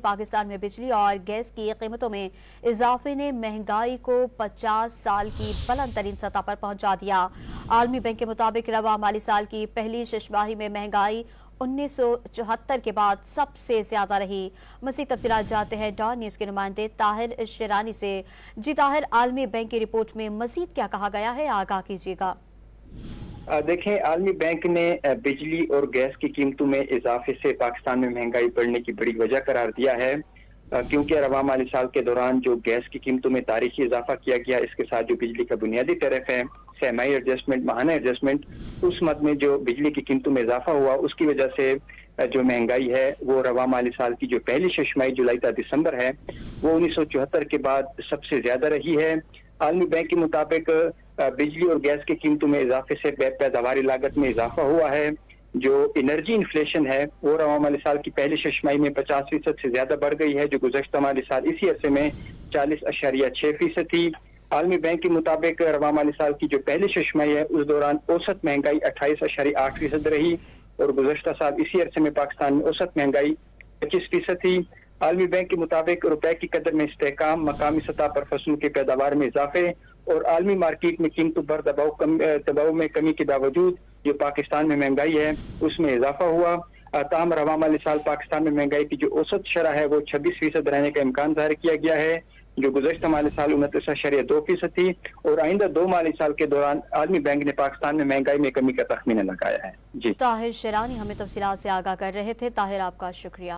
پاکستان میں بجلی اور گیس کی قیمتوں میں اضافے نے مہنگائی کو 50 سال کی بلند ترین سطح پر پہنچا دیا۔ عالمی بینک کے مطابق رواں مالی سال کی پہلی شش ماہی میں مہنگائی 1974 کے بعد سب سے زیادہ رہی۔ مزید تفصیلات جانتے ہیں ڈان نیوز کے نمائندے طاہر شیرانی سے۔ جی طاہر، عالمی بینک کی رپورٹ میں مزید کیا کہا گیا ہے، آگاہ کیجیے گا۔ دیکھیں، عالمی بینک نے بجلی اور گیس کی قیمتوں میں اضافے سے پاکستان میں مہنگائی بڑھنے کی بڑی وجہ قرار دیا ہے، کیونکہ رواں مالی سال کے دوران جو گیس کی قیمتوں میں تاریخی اضافہ کیا گیا، اس کے ساتھ جو بجلی کا بنیادی ٹیرف ہے، سہ ماہی ایڈجسٹمنٹ، ماہانہ ایڈجسٹمنٹ، اس مد میں جو بجلی کی قیمتوں میں اضافہ ہوا، اس کی وجہ سے جو مہنگائی ہے وہ رواں مالی سال کی جو پہلی شش ماہی جولائی تا دسمبر ہے وہ 1974 کے بعد سب سے زیادہ رہی ہے۔ عالمی بینک کے مطابق بجلی اور گیس کی قیمتوں میں اضافے سے پیداواری لاگت میں اضافہ ہوا ہے۔ جو انرجی انفلیشن ہے وہ رواں مالی سال کی پہلی شش ماہی میں 50% سے زیادہ بڑھ گئی ہے، جو گزشتہ مالی سال اسی عرصے میں 40.6% تھی۔ عالمی بینک کے مطابق رواں مالی سال کی جو پہلی شش ماہی ہے اس دوران اوسط مہنگائی 28.8% رہی، اور گزشتہ سال اسی عرصے میں پاکستان میں اوسط مہنگائی 25% تھی۔ عالمی بینک کے مطابق روپے کی قدر میں استحکام، مقامی سطح پر فصلوں کی پیداوار میں اضافے اور عالمی مارکیٹ میں قیمتوں پر دباؤ میں کمی کے باوجود جو پاکستان میں مہنگائی ہے اس میں اضافہ ہوا۔ تاہم رواں مالی سال پاکستان میں مہنگائی کی جو اوسط شرح ہے وہ 26% رہنے کا امکان ظاہر کیا گیا ہے، جو گزشتہ مالی سال 29.2% تھی، اور آئندہ دو مالی سال کے دوران عالمی بینک نے پاکستان میں مہنگائی میں کمی کا تخمینہ لگایا ہے۔ جی طاہر شیرانی ہمیں تفصیلات سے آگاہ کر رہے تھے۔ طاہر، آپ کا شکریہ۔